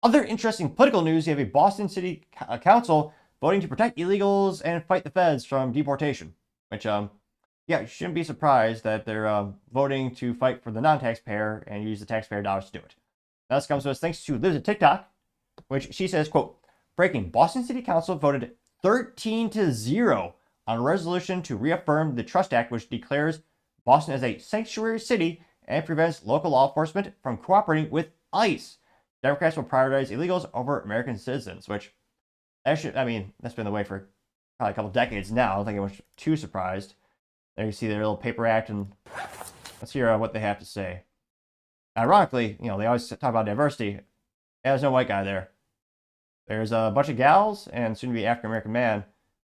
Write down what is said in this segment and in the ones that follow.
Other interesting political news, you have a Boston City Council voting to protect illegals and fight the feds from deportation. Which, yeah, you shouldn't be surprised that they're voting to fight for the non-taxpayer and use the taxpayer dollars to do it. Now, this comes to us thanks to Liz at TikTok, which she says, quote, breaking, Boston City Council voted 13-0 on a resolution to reaffirm the Trust Act, which declares Boston as a sanctuary city and prevents local law enforcement from cooperating with ICE. Democrats will prioritize illegals over American citizens, which actually, I mean, that's been the way for probably a couple decades now. I don't think anyone's too surprised. There you see their little paper act, and let's hear what they have to say. Ironically, you know, they always talk about diversity. There's no white guy there. There's a bunch of gals and soon to be African American man.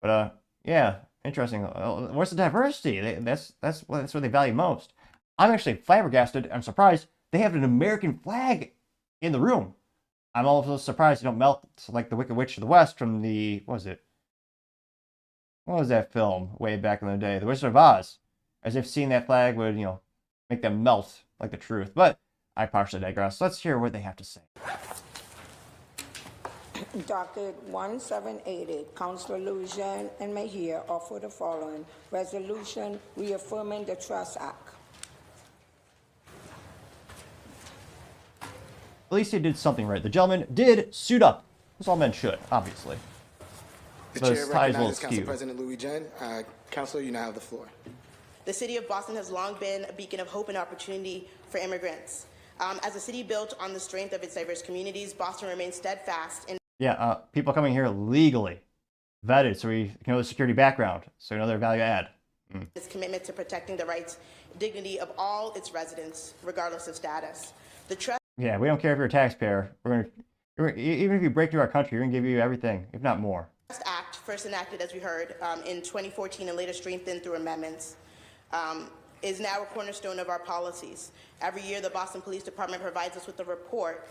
But yeah, interesting. Where's the diversity? That's what they value most. I'm actually flabbergasted. I'm surprised they have an American flag in the room. I'm also surprised you don't melt like the Wicked Witch of the West from the what was that film way back in the day, The Wizard of Oz. As if seeing that flag would, you know, make them melt like the truth. But I partially digress. Let's hear what they have to say. Docket 1780, Councilor Lujan and Mejia offer the following resolution reaffirming the Trust Act. At least he did something right. The gentleman did suit up. As all men should, obviously. The But his chair tie is a little recognizes Council skewed. President Louis Jen. Councilor, you now have the floor. The city of Boston has long been a beacon of hope and opportunity for immigrants. As a city built on the strength of its diverse communities, Boston remains steadfast in Yeah, people coming here legally, vetted, so we know the security background, so we know their value add. its commitment to protecting the rights and dignity of all its residents, regardless of status. The Trust Yeah, we don't care if you're a taxpayer. Even if you break into our country, we're gonna give you everything, if not more. Act, first enacted, as we heard, in 2014 and later strengthened through amendments, is now a cornerstone of our policies. Every year, the Boston Police Department provides us with a report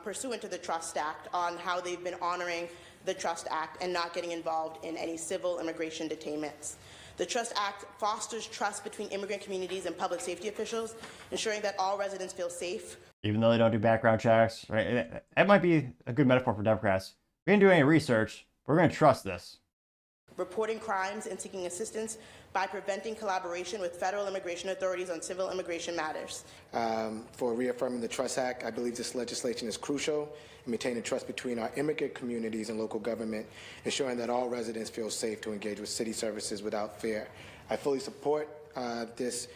pursuant to the Trust Act on how they've been honoring the Trust Act and not getting involved in any civil immigration detainments. The Trust Act fosters trust between immigrant communities and public safety officials, ensuring that all residents feel safe. Even though they don't do background checks, right? That might be a good metaphor for Democrats. We didn't do any research. We're gonna trust this. Reporting crimes and seeking assistance by preventing collaboration with federal immigration authorities on civil immigration matters. For reaffirming the Trust Act, I believe this legislation is crucial in maintaining trust between our immigrant communities and local government, ensuring that all residents feel safe to engage with city services without fear. I fully support this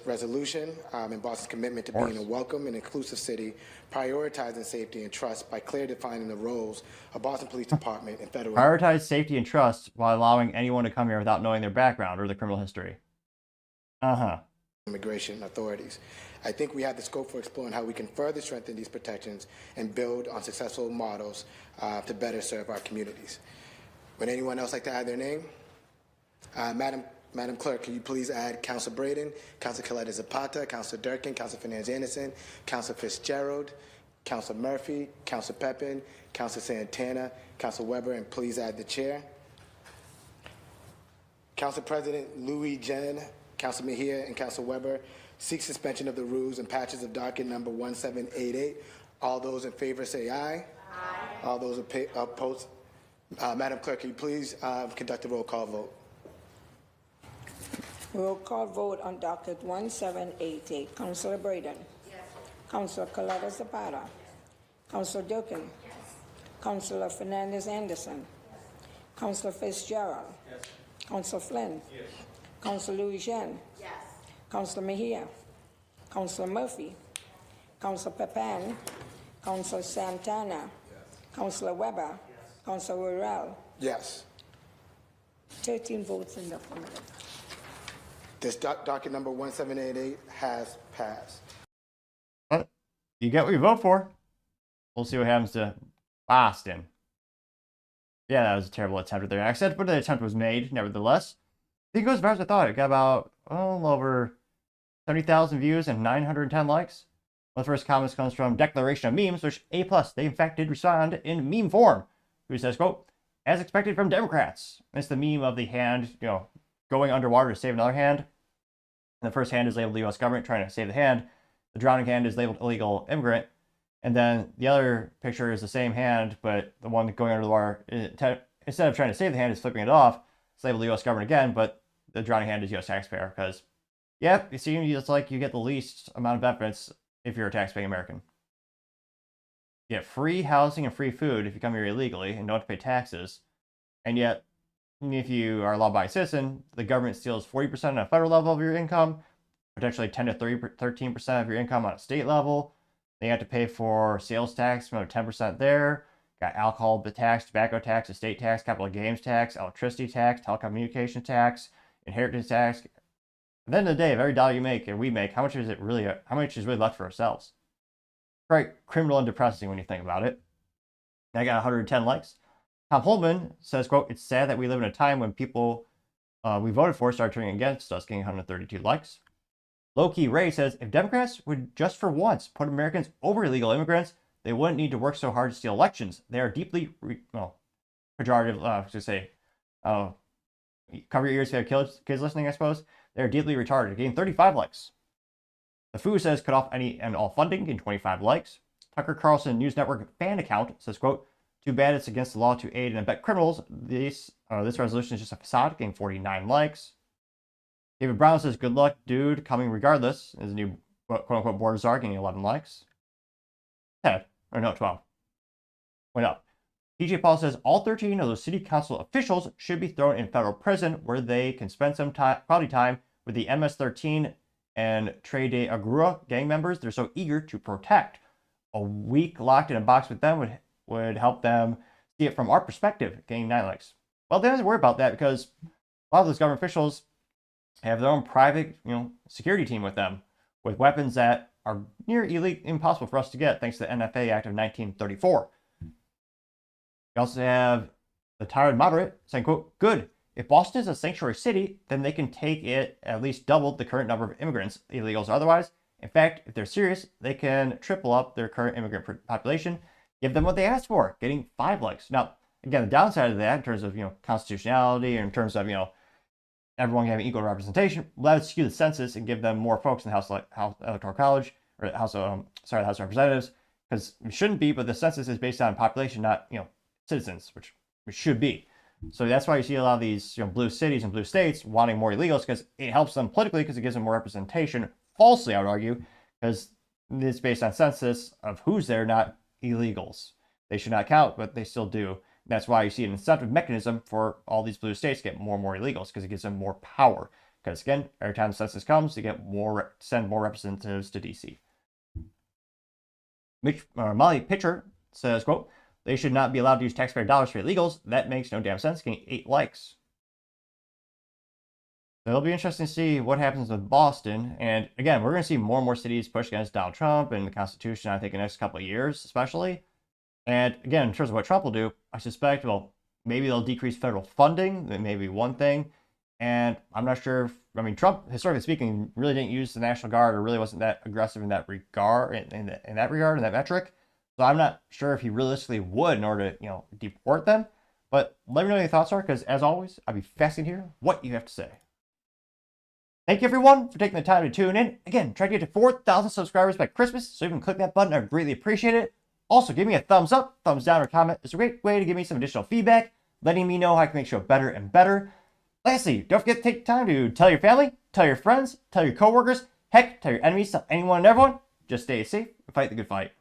resolution and Boston's commitment to being a welcome and inclusive city, prioritizing safety and trust by clearly defining the roles of Boston Police Department and federal. Prioritize safety and trust while allowing anyone to come here without knowing their background or their criminal history. Immigration authorities. I think we have the scope for exploring how we can further strengthen these protections and build on successful models to better serve our communities. Would anyone else like to add their name? Madam Clerk, can you please add Councilor Braden, Councilor Coletta Zapata, Councilor Durkin, Councilor Fernandez-Anderson, Councilor Fitzgerald, Councilor Murphy, Councilor Pepin, Councilor Santana, Councilor Weber, and please add the chair. Council President Louis Jen, Councilor Mejia, and Councilor Weber seek suspension of the rules and patches of docket number 1788. All those in favor say aye. Aye. All those opposed. Madam Clerk, can you please conduct a roll call vote? Roll call vote on docket 1780. Councilor Braden. Yes. Councilor Coletta Zapata. Yes. Councilor Durkin. Yes. Councilor Fernandez-Anderson. Yes. Councilor Fitzgerald. Yes. Councilor Flynn. Yes. Councilor Louis Jen. Yes. Councilor Mejia. Councilor Murphy. Councilor Pepin. Councilor Santana. Yes. Councilor Weber. Yes. Councilor Royale. Yes. 13 votes in the affirmative. This docket number 1788 has passed. But you get what you vote for. We'll see what happens to Boston. Yeah, that was a terrible attempt at their accent, but the attempt was made, nevertheless. I think it goes as far as I thought. It got about over 70,000 views and 910 likes. One of the first comments comes from Declaration of Memes, which A+, they in fact did respond in meme form. Who says, quote, as expected from Democrats. It's the meme of the hand, going underwater to save another hand. And the first hand is labeled the U.S. government trying to save the hand. The drowning hand is labeled illegal immigrant. And then the other picture is the same hand, but the one going under the water, instead of trying to save the hand, is flipping it off. It's labeled the U.S. government again, but the drowning hand is U.S. taxpayer because, yep, it seems like you get the least amount of benefits if you're a taxpaying American. You get free housing and free food if you come here illegally and don't have to pay taxes. And yet, if you are a law-abiding citizen, the government steals 40% on a federal level of your income, potentially 10 to 13% of your income on a state level. Then you have to pay for sales tax, another 10% there. Got alcohol tax, tobacco tax, estate tax, capital gains tax, electricity tax, telecommunication tax, inheritance tax. At the end of the day, of every dollar you make and we make, how much is really left for ourselves? Quite criminal and depressing when you think about it. I got 110 likes. Tom Holman says, quote, "It's sad that we live in a time when people we voted for start turning against us," getting 132 likes. Low-key Ray says, "If Democrats would just for once put Americans over illegal immigrants, they wouldn't need to work so hard to steal elections. They are deeply, pejorative, to say, cover your ears if you have kids listening, I suppose. They're deeply retarded," getting 35 likes. The Foo says, "Cut off any and all funding," getting 25 likes. Tucker Carlson News Network fan account says, quote, "Too bad it's against the law to aid and abet criminals. This resolution is just a facade," getting 49 likes. David Brown says, "Good luck, dude, coming regardless," is a new quote-unquote border czar, getting 11 likes. 12. Went up. TJ Paul says, "All 13 of those city council officials should be thrown in federal prison where they can spend some quality time with the MS-13 and Trey de Agrua gang members they're so eager to protect. A week locked in a box with them would help them see it from our perspective," getting 9 likes. Well, they don't have to worry about that because a lot of those government officials have their own private, security team with them, with weapons that are near impossible for us to get thanks to the NFA Act of 1934. We also have the tired moderate saying, quote, "Good. If Boston is a sanctuary city, then they can take it at least double the current number of immigrants, illegals or otherwise. In fact, if they're serious, they can triple up their current immigrant population. Give them what they asked for," getting 5 likes. Now, again, the downside of that in terms of, constitutionality or in terms of, everyone having equal representation, that would skew the census and give them more folks in the House Electoral College, or the House of Representatives, because it shouldn't be, but the census is based on population, not, citizens, which it should be. So that's why you see a lot of these, blue cities and blue states wanting more illegals, because it helps them politically, because it gives them more representation. Falsely, I would argue, because it's based on census of who's there, not illegals. They should not count, but they still do. That's why you see an incentive mechanism for all these blue states to get more and more illegals, because it gives them more power. Because again, every time the census comes, they get send more representatives to DC. Molly Pitcher says, quote, "They should not be allowed to use taxpayer dollars for illegals. That makes no damn sense," getting 8 likes. So it'll be interesting to see what happens with Boston. And again, we're going to see more and more cities push against Donald Trump and the Constitution, I think, in the next couple of years, especially. And again, in terms of what Trump will do, I suspect, maybe they'll decrease federal funding. That may be one thing. And I'm not sure Trump, historically speaking, really didn't use the National Guard or really wasn't that aggressive in that regard, in that metric. So I'm not sure if he realistically would in order to, deport them. But let me know what your thoughts are, because as always, I'd be fascinated to hear what you have to say. Thank you, everyone, for taking the time to tune in. Again, try to get to 4,000 subscribers by Christmas, so you can click that button. I would greatly appreciate it. Also, give me a thumbs up, thumbs down, or comment. It's a great way to give me some additional feedback, letting me know how I can make the show better and better. Lastly, don't forget to take time to tell your family, tell your friends, tell your coworkers, heck, tell your enemies, tell anyone and everyone. Just stay safe and fight the good fight.